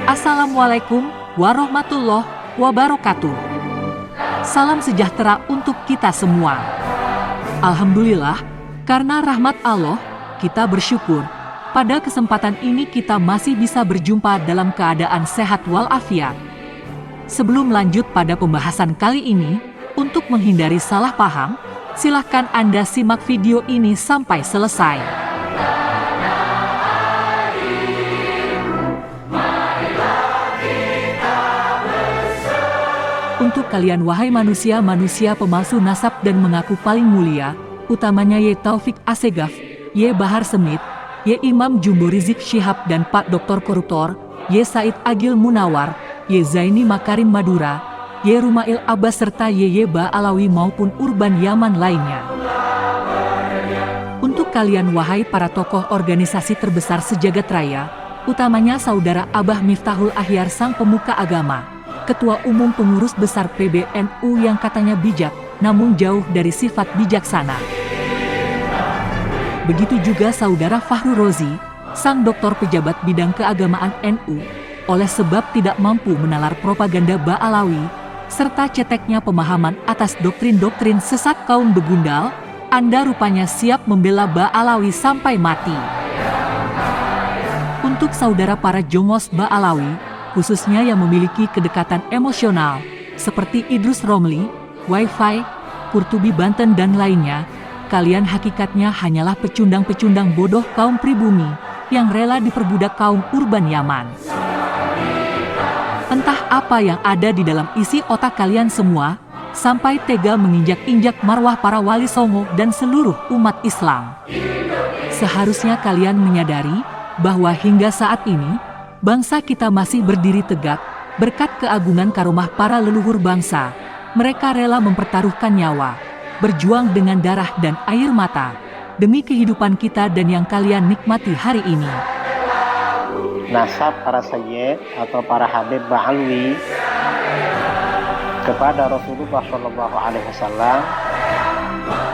Assalamualaikum warahmatullahi wabarakatuh. Salam sejahtera untuk kita semua. Alhamdulillah, karena rahmat Allah, kita bersyukur. Pada kesempatan ini kita masih bisa berjumpa dalam keadaan sehat walafiat. Sebelum lanjut pada pembahasan kali ini, untuk menghindari salah paham, silahkan Anda simak video ini sampai selesai. Untuk kalian wahai manusia-manusia pemalsu nasab dan mengaku paling mulia, utamanya Ye Taufik Assegaf, Ye Bahar Smith, Ye Imam Jumbo Rizik Syihab dan Pak Dr. Koruptor, Ye Said Agil Munawar, Ye Zaini Makarim Madura, Ye Rumail Abbas serta Ye Ba Alawi maupun Urban Yaman lainnya. Untuk kalian wahai para tokoh organisasi terbesar sejagat raya, utamanya Saudara Abah Miftahul Ahyar sang pemuka agama, Ketua Umum Pengurus Besar PBNU yang katanya bijak, namun jauh dari sifat bijaksana. Begitu juga Saudara Fahru Rozi, sang doktor pejabat bidang keagamaan NU, oleh sebab tidak mampu menalar propaganda Ba'alawi, serta ceteknya pemahaman atas doktrin-doktrin sesat kaum begundal, Anda rupanya siap membela Ba'alawi sampai mati. Untuk saudara para jongos Ba'alawi, khususnya yang memiliki kedekatan emosional, seperti Idrus Romli, Wi-Fi, Kurtubi Banten dan lainnya, kalian hakikatnya hanyalah pecundang-pecundang bodoh kaum pribumi, yang rela diperbudak kaum urban Yaman. Entah apa yang ada di dalam isi otak kalian semua, sampai tega menginjak-injak marwah para wali songo dan seluruh umat Islam. Seharusnya kalian menyadari, bahwa hingga saat ini, bangsa kita masih berdiri tegak, berkat keagungan karomah para leluhur bangsa. Mereka rela mempertaruhkan nyawa, berjuang dengan darah dan air mata, demi kehidupan kita dan yang kalian nikmati hari ini. Nasab para sayyid atau para habib Ba'alawi kepada Rasulullah SAW,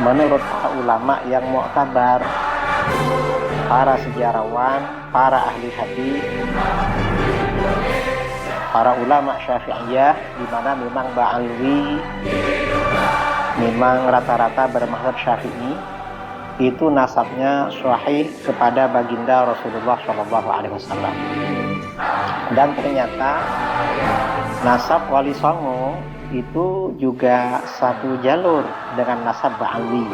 menurut para ulama yang mu'tabar, para sejarawan, para ahli hadis, para ulama Syafi'iyah, di mana memang Ba'alawi memang rata-rata bermazhab Syafi'i, itu nasabnya sahih kepada baginda Rasulullah SAW. Dan ternyata nasab Wali Songo itu juga satu jalur dengan nasab Ba'alawi,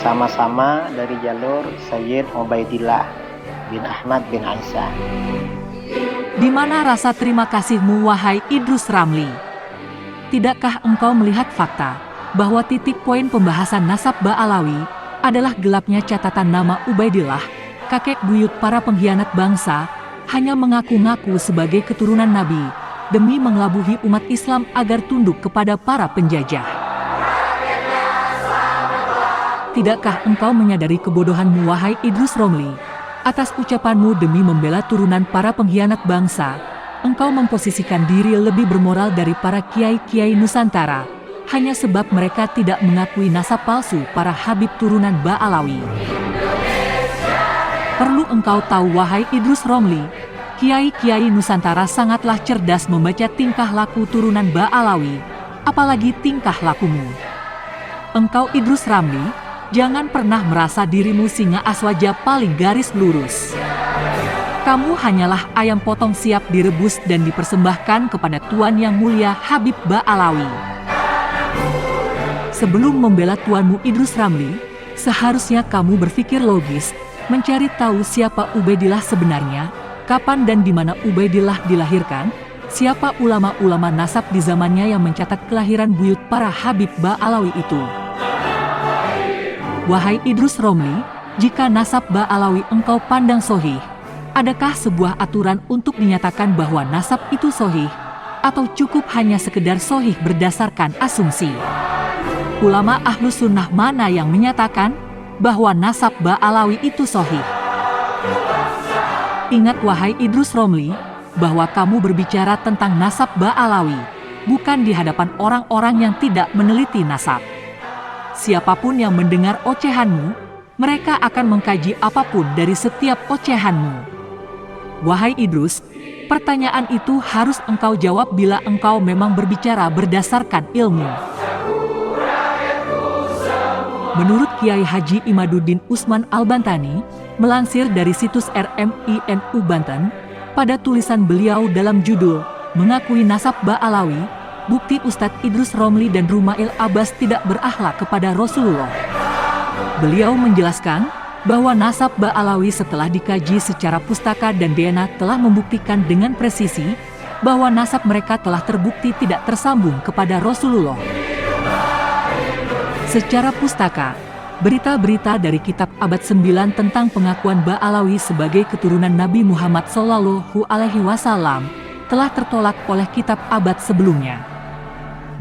sama-sama dari jalur Sayyid Ubaidillah bin Ahmad bin Aisyah. Di mana rasa terima kasihmu wahai Idrus Ramli? Tidakkah engkau melihat fakta bahwa titik poin pembahasan nasab Ba'alawi adalah gelapnya catatan nama Ubaidillah, kakek buyut para pengkhianat bangsa, hanya mengaku-ngaku sebagai keturunan Nabi, demi mengelabuhi umat Islam agar tunduk kepada para penjajah. Tidakkah engkau menyadari kebodohanmu wahai Idrus Romli? Atas ucapanmu demi membela turunan para pengkhianat bangsa, engkau memposisikan diri lebih bermoral dari para kiai-kiai Nusantara, hanya sebab mereka tidak mengakui nasab palsu para habib turunan Ba'alawi. Perlu engkau tahu wahai Idrus Romli, kiai-kiai Nusantara sangatlah cerdas membaca tingkah laku turunan Ba'alawi, apalagi tingkah lakumu. Engkau Idrus Ramli, jangan pernah merasa dirimu singa aswaja paling garis lurus. Kamu hanyalah ayam potong siap direbus dan dipersembahkan kepada Tuan Yang Mulia Habib Ba'alawi. Sebelum membela tuanmu Idrus Ramli, seharusnya kamu berpikir logis, mencari tahu siapa Ubaidillah sebenarnya, kapan dan di mana Ubaidillah dilahirkan, siapa ulama-ulama nasab di zamannya yang mencatat kelahiran buyut para Habib Ba'alawi itu. Wahai Idrus Romli, jika nasab Ba'alawi engkau pandang sohih, adakah sebuah aturan untuk dinyatakan bahwa nasab itu sohih, atau cukup hanya sekedar sohih berdasarkan asumsi? Ulama Ahlus Sunnah mana yang menyatakan bahwa nasab Ba'alawi itu sohih? Ingat wahai Idrus Romli, bahwa kamu berbicara tentang nasab Ba'alawi, bukan di hadapan orang-orang yang tidak meneliti nasab. Siapapun yang mendengar ocehanmu, mereka akan mengkaji apapun dari setiap ocehanmu. Wahai Idrus, pertanyaan itu harus engkau jawab bila engkau memang berbicara berdasarkan ilmu. Menurut Kiai Haji Imaduddin Usman Al-Bantani, melansir dari situs RMINU Banten, pada tulisan beliau dalam judul Mengakui Nasab Ba'alawi, bukti Ustadz Idrus Romli dan Rumail Abbas tidak berakhlak kepada Rasulullah. Beliau menjelaskan bahwa nasab Ba'alawi setelah dikaji secara pustaka dan DNA telah membuktikan dengan presisi bahwa nasab mereka telah terbukti tidak tersambung kepada Rasulullah. Secara pustaka, berita-berita dari kitab abad 9 tentang pengakuan Ba'alawi sebagai keturunan Nabi Muhammad SAW telah tertolak oleh kitab abad sebelumnya.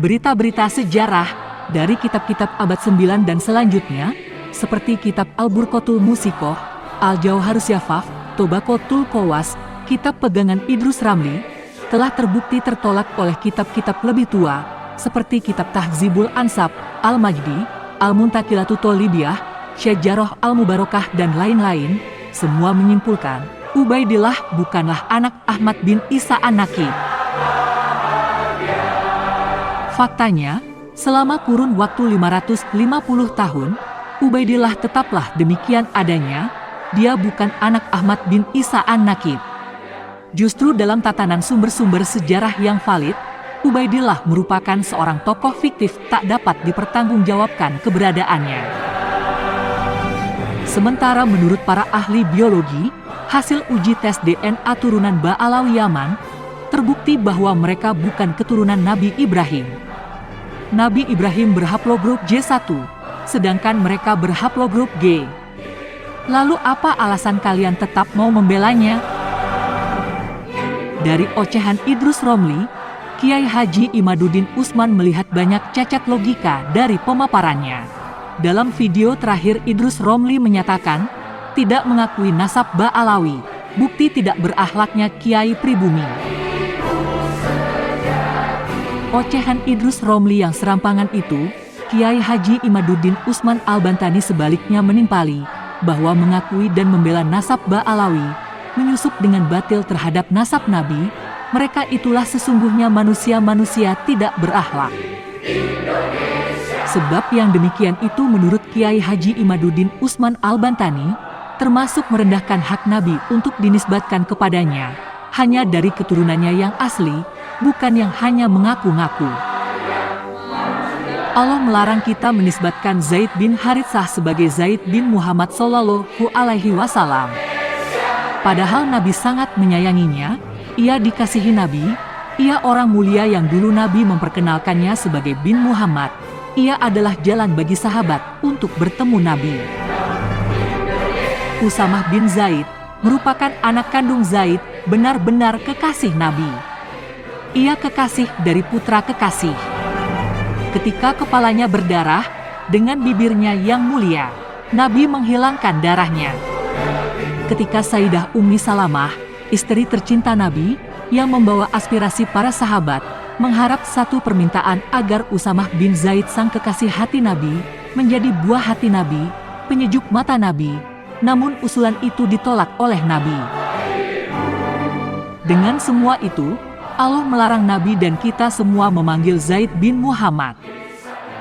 Berita-berita sejarah dari kitab-kitab abad 9 dan selanjutnya, seperti kitab Al-Burqatul Musikoh, Al-Jauharus Yafaf, Tobakotul Qawas, kitab pegangan Idrus Ramli, telah terbukti tertolak oleh kitab-kitab lebih tua, seperti kitab Tahzibul Ansab, Al-Majdi, Al-Muntakilatu Tolibiyah, Syajarah Al-Mubarakah dan lain-lain, semua menyimpulkan, Ubaidillah bukanlah anak Ahmad bin Isa An-Naqi. Faktanya, selama kurun waktu 550 tahun, Ubaidillah tetaplah demikian adanya, dia bukan anak Ahmad bin Isa An-Naqi. Justru dalam tatanan sumber-sumber sejarah yang valid, Ubaidillah merupakan seorang tokoh fiktif tak dapat dipertanggungjawabkan keberadaannya. Sementara menurut para ahli biologi, hasil uji tes DNA turunan Ba'alawi Yaman, terbukti bahwa mereka bukan keturunan Nabi Ibrahim. Nabi Ibrahim berhaplogrup J1, sedangkan mereka berhaplogrup G. Lalu apa alasan kalian tetap mau membelanya? Dari ocehan Idrus Romli, Kiai Haji Imaduddin Usman melihat banyak cacat logika dari pemaparannya. Dalam video terakhir Idrus Romli menyatakan, tidak mengakui nasab Ba'alawi, bukti tidak berakhlaknya Kiai pribumi. Ocehan Idrus Romli yang serampangan itu, Kiai Haji Imaduddin Usman Al-Bantani sebaliknya menimpali, bahwa mengakui dan membela nasab Ba'alawi, menyusup dengan batil terhadap nasab Nabi, mereka itulah sesungguhnya manusia-manusia tidak berakhlak. Sebab yang demikian itu menurut Kiai Haji Imaduddin Usman Al-Bantani, termasuk merendahkan hak Nabi untuk dinisbatkan kepadanya, hanya dari keturunannya yang asli, bukan yang hanya mengaku-ngaku. Allah melarang kita menisbatkan Zaid bin Haritsah sebagai Zaid bin Muhammad SAW. Padahal Nabi sangat menyayanginya, ia dikasihi Nabi, ia orang mulia yang dulu Nabi memperkenalkannya sebagai bin Muhammad, ia adalah jalan bagi sahabat untuk bertemu Nabi. Usamah bin Zaid merupakan anak kandung Zaid, benar-benar kekasih Nabi. Ia kekasih dari putra kekasih. Ketika kepalanya berdarah, dengan bibirnya yang mulia, Nabi menghilangkan darahnya. Ketika Sayyidah Ummi Salamah, istri tercinta Nabi, yang membawa aspirasi para sahabat, mengharap satu permintaan agar Usamah bin Zaid sang kekasih hati Nabi, menjadi buah hati Nabi, penyejuk mata Nabi, namun usulan itu ditolak oleh Nabi. Dengan semua itu, Allah melarang Nabi dan kita semua memanggil Zaid bin Muhammad.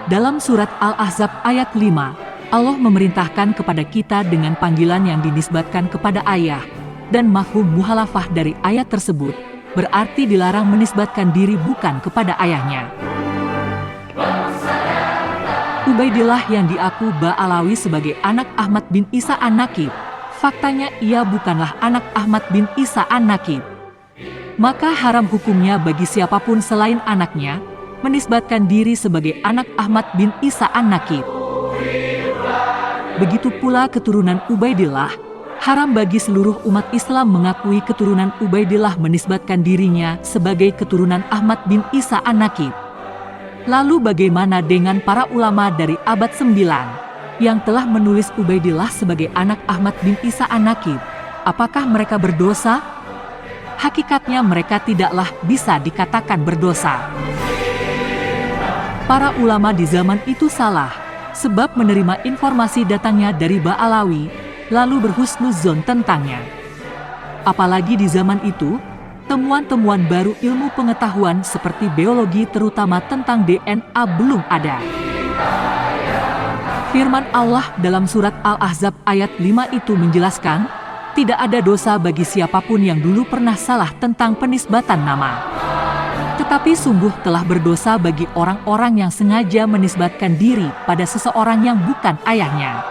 Dalam surat Al-Ahzab ayat 5, Allah memerintahkan kepada kita dengan panggilan yang dinisbatkan kepada ayah, dan mafhum muhalafah dari ayat tersebut, berarti dilarang menisbatkan diri bukan kepada ayahnya. Ubaidillah yang diaku Ba'alawi sebagai anak Ahmad bin Isa An-Naqi, faktanya ia bukanlah anak Ahmad bin Isa An-Naqi. Maka haram hukumnya bagi siapapun selain anaknya, menisbatkan diri sebagai anak Ahmad bin Isa An-Naqi. Begitu pula keturunan Ubaidillah, haram bagi seluruh umat Islam mengakui keturunan Ubaidillah menisbatkan dirinya sebagai keturunan Ahmad bin Isa An-Naqi. Lalu bagaimana dengan para ulama dari abad 9 yang telah menulis Ubaidillah sebagai anak Ahmad bin Isa An-Naqi? Apakah mereka berdosa? Hakikatnya mereka tidaklah bisa dikatakan berdosa. Para ulama di zaman itu salah, sebab menerima informasi datangnya dari Ba'alawi, lalu berhusnuzon tentangnya. Apalagi di zaman itu, temuan-temuan baru ilmu pengetahuan seperti biologi terutama tentang DNA belum ada. Firman Allah dalam surat Al-Ahzab ayat 5 itu menjelaskan, tidak ada dosa bagi siapapun yang dulu pernah salah tentang penisbatan nama. Tetapi sungguh telah berdosa bagi orang-orang yang sengaja menisbatkan diri pada seseorang yang bukan ayahnya.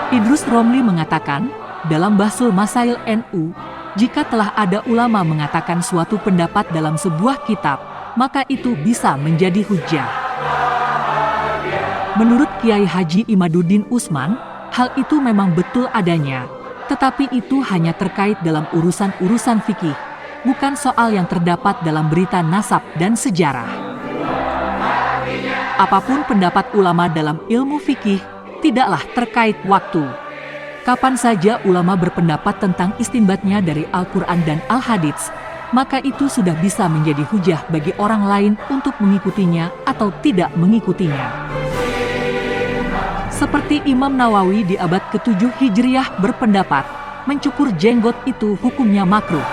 Idrus Romli mengatakan, dalam Bahsul Masail NU, jika telah ada ulama mengatakan suatu pendapat dalam sebuah kitab, maka itu bisa menjadi hujjah. Menurut Kiai Haji Imaduddin Usman, hal itu memang betul adanya, tetapi itu hanya terkait dalam urusan-urusan fikih, bukan soal yang terdapat dalam berita nasab dan sejarah. Apapun pendapat ulama dalam ilmu fikih, tidaklah terkait waktu. Kapan saja ulama berpendapat tentang istinbatnya dari Al-Quran dan Al-Hadits, maka itu sudah bisa menjadi hujah bagi orang lain untuk mengikutinya atau tidak mengikutinya. Seperti Imam Nawawi di abad ke-7 Hijriyah berpendapat, mencukur jenggot itu hukumnya makruh.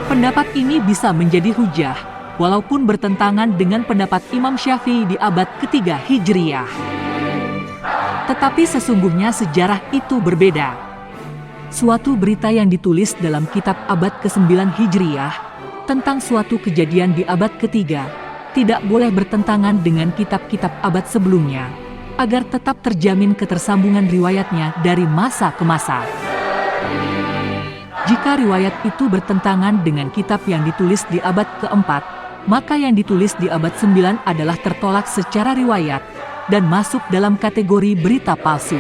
Pendapat ini bisa menjadi hujah, walaupun bertentangan dengan pendapat Imam Syafi'i di abad ke-3 Hijriyah. Tetapi sesungguhnya sejarah itu berbeda. Suatu berita yang ditulis dalam kitab abad ke-9 Hijriyah tentang suatu kejadian di abad ke-3 tidak boleh bertentangan dengan kitab-kitab abad sebelumnya, agar tetap terjamin ketersambungan riwayatnya dari masa ke masa. Jika riwayat itu bertentangan dengan kitab yang ditulis di abad ke-4, maka yang ditulis di abad 9 adalah tertolak secara riwayat dan masuk dalam kategori berita palsu.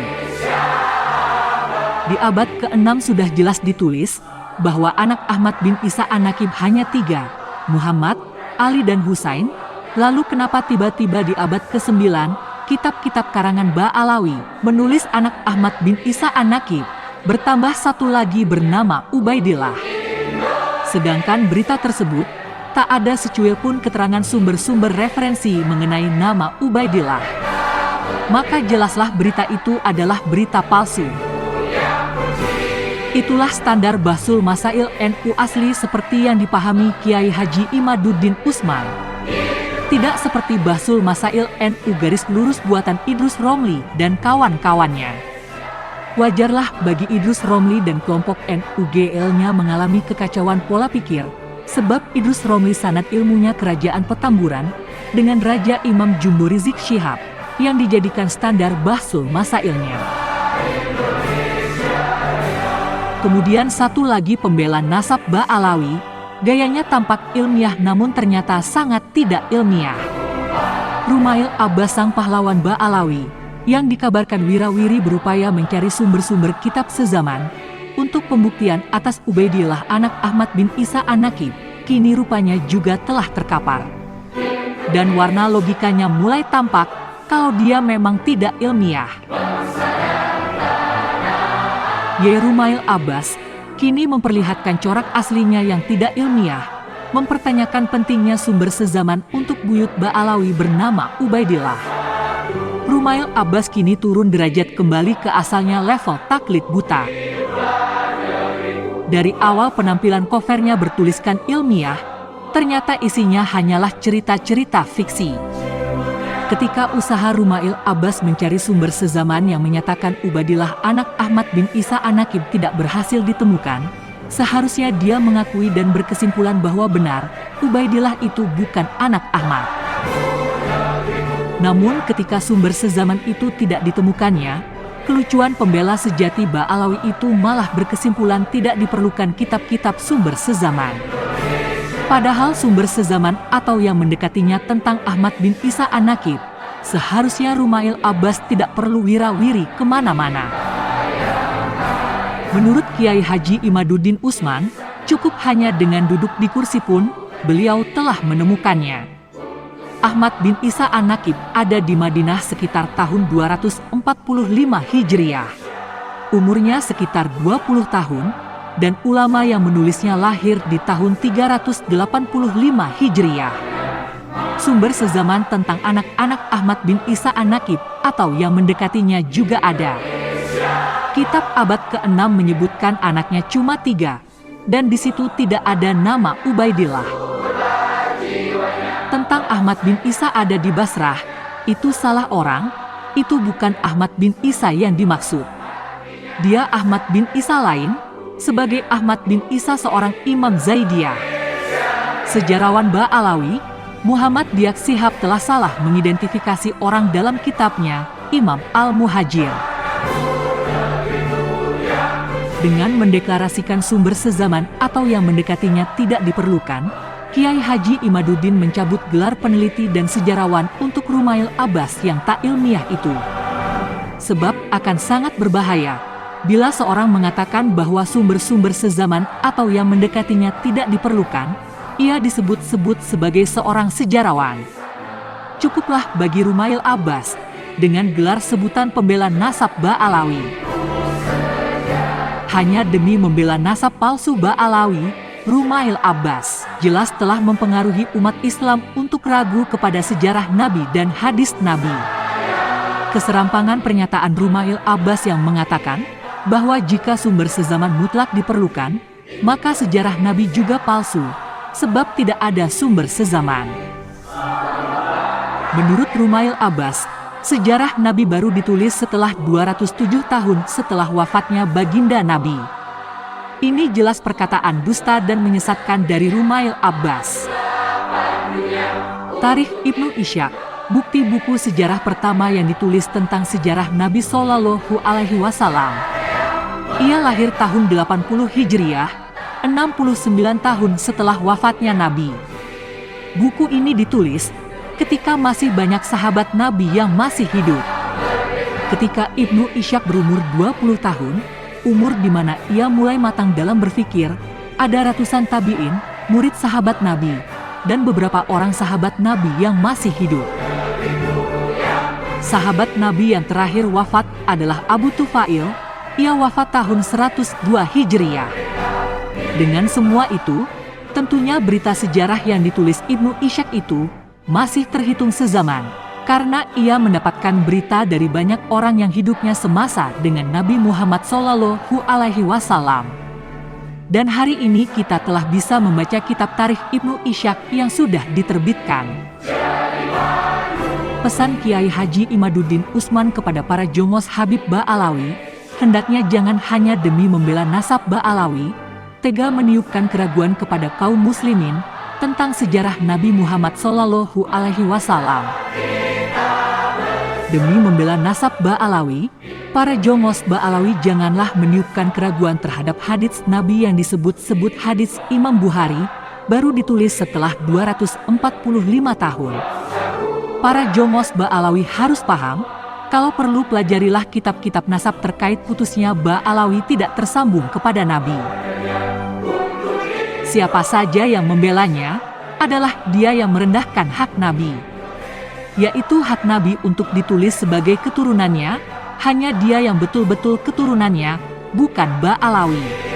Di abad ke-6 sudah jelas ditulis bahwa anak Ahmad bin Isa An-Nakib hanya 3, Muhammad, Ali dan Husain. Lalu kenapa tiba-tiba di abad ke-9, kitab-kitab karangan Ba'alawi menulis anak Ahmad bin Isa An-Nakib, bertambah satu lagi bernama Ubaidillah. Sedangkan berita tersebut tak ada secuil pun keterangan sumber-sumber referensi mengenai nama Ubaidillah. Maka jelaslah berita itu adalah berita palsu. Itulah standar Bahsul Masail NU asli seperti yang dipahami Kiai Haji Imaduddin Usman. Tidak seperti Bahsul Masail NU garis lurus buatan Idrus Romli dan kawan-kawannya. Wajarlah bagi Idrus Romli dan kelompok NUGL-nya mengalami kekacauan pola pikir, sebab Idrus Romli sanad ilmunya kerajaan Petamburan dengan Raja Imam Jumbo Rizik Syihab yang dijadikan standar Bahsul Masailnya. Kemudian satu lagi pembela nasab Ba'alawi, gayanya tampak ilmiah namun ternyata sangat tidak ilmiah. Rumail Abbas sang pahlawan Ba'alawi, yang dikabarkan wirawiri berupaya mencari sumber-sumber kitab sezaman untuk pembuktian atas Ubaidillah anak Ahmad bin Isa An-Nakib, kini rupanya juga telah terkapar. Dan warna logikanya mulai tampak kalau dia memang tidak ilmiah. Rumail Abbas kini memperlihatkan corak aslinya yang tidak ilmiah, mempertanyakan pentingnya sumber sezaman untuk buyut Ba'alawi bernama Ubaidillah. Rumail Abbas kini turun derajat kembali ke asalnya level taklid buta. Dari awal penampilan covernya bertuliskan ilmiah, ternyata isinya hanyalah cerita-cerita fiksi. Ketika usaha Rumail Abbas mencari sumber sezaman yang menyatakan Ubaidillah anak Ahmad bin Isa An-Nakib tidak berhasil ditemukan, seharusnya dia mengakui dan berkesimpulan bahwa benar, Ubaidillah itu bukan anak Ahmad. Namun ketika sumber sezaman itu tidak ditemukannya, kelucuan pembela sejati Ba'alawi itu malah berkesimpulan tidak diperlukan kitab-kitab sumber sezaman. Padahal sumber sezaman atau yang mendekatinya tentang Ahmad bin Isa An-Nakib, seharusnya Rumail Abbas tidak perlu wirawiri kemana-mana. Menurut Kiai Haji Imaduddin Usman, cukup hanya dengan duduk di kursi pun, beliau telah menemukannya. Ahmad bin Isa An-Nakib ada di Madinah sekitar tahun 245 Hijriah. Umurnya sekitar 20 tahun, dan ulama yang menulisnya lahir di tahun 385 Hijriah. Sumber sezaman tentang anak-anak Ahmad bin Isa An-Nakib atau yang mendekatinya juga ada. Kitab abad ke-6 menyebutkan anaknya cuma 3, dan di situ tidak ada nama Ubaidillah. Tentang Ahmad bin Isa ada di Basrah, itu salah orang, itu bukan Ahmad bin Isa yang dimaksud. Dia Ahmad bin Isa lain, sebagai Ahmad bin Isa seorang Imam Zaidiyah. Sejarawan Ba'alawi, Muhammad Diak Shihab telah salah mengidentifikasi orang dalam kitabnya, Imam Al-Muhajir. Dengan mendeklarasikan sumber sezaman atau yang mendekatinya tidak diperlukan, Kiai Haji Imaduddin mencabut gelar peneliti dan sejarawan untuk Rumail Abbas yang tak ilmiah itu. Sebab akan sangat berbahaya bila seorang mengatakan bahwa sumber-sumber sezaman atau yang mendekatinya tidak diperlukan, ia disebut-sebut sebagai seorang sejarawan. Cukuplah bagi Rumail Abbas dengan gelar sebutan pembela nasab Ba'alawi. Hanya demi membela nasab palsu Ba'alawi, Rumail Abbas jelas telah mempengaruhi umat Islam untuk ragu kepada sejarah Nabi dan hadis Nabi. Keserampangan pernyataan Rumail Abbas yang mengatakan bahwa jika sumber sezaman mutlak diperlukan, maka sejarah Nabi juga palsu, sebab tidak ada sumber sezaman. Menurut Rumail Abbas, sejarah Nabi baru ditulis setelah 207 tahun setelah wafatnya baginda Nabi. Ini jelas perkataan dusta dan menyesatkan dari Rumail Abbas. Tarikh Ibnu Ishaq, bukti buku sejarah pertama yang ditulis tentang sejarah Nabi Shallallahu Alaihi Wasallam. Ia lahir tahun 80 Hijriah, 69 tahun setelah wafatnya Nabi. Buku ini ditulis ketika masih banyak sahabat Nabi yang masih hidup. Ketika Ibnu Ishaq berumur 20 tahun, umur di mana ia mulai matang dalam berpikir, ada ratusan tabi'in, murid sahabat Nabi, dan beberapa orang sahabat Nabi yang masih hidup. Sahabat Nabi yang terakhir wafat adalah Abu Tufail, ia wafat tahun 102 Hijriah. Dengan semua itu, tentunya berita sejarah yang ditulis Ibnu Ishaq itu masih terhitung sezaman, karena ia mendapatkan berita dari banyak orang yang hidupnya semasa dengan Nabi Muhammad Shallallahu Alaihi Wasallam. Dan hari ini kita telah bisa membaca kitab Tarikh Ibnu Ishaq yang sudah diterbitkan. Pesan Kiai Haji Imaduddin Utsman kepada para jongos Habib Ba'alawi, hendaknya jangan hanya demi membela nasab Ba'alawi, tega meniupkan keraguan kepada kaum muslimin tentang sejarah Nabi Muhammad Shallallahu Alaihi Wasallam. Demi membela nasab Ba'alawi, para jongos Ba'alawi janganlah meniupkan keraguan terhadap hadits Nabi yang disebut-sebut hadits Imam Bukhari, baru ditulis setelah 245 tahun. Para jongos Ba'alawi harus paham, kalau perlu pelajarilah kitab-kitab nasab terkait putusnya Ba'alawi tidak tersambung kepada Nabi. Siapa saja yang membelanya adalah dia yang merendahkan hak Nabi, yaitu hak Nabi untuk ditulis sebagai keturunannya. Hanya dia yang betul-betul keturunannya, bukan Ba'alawi.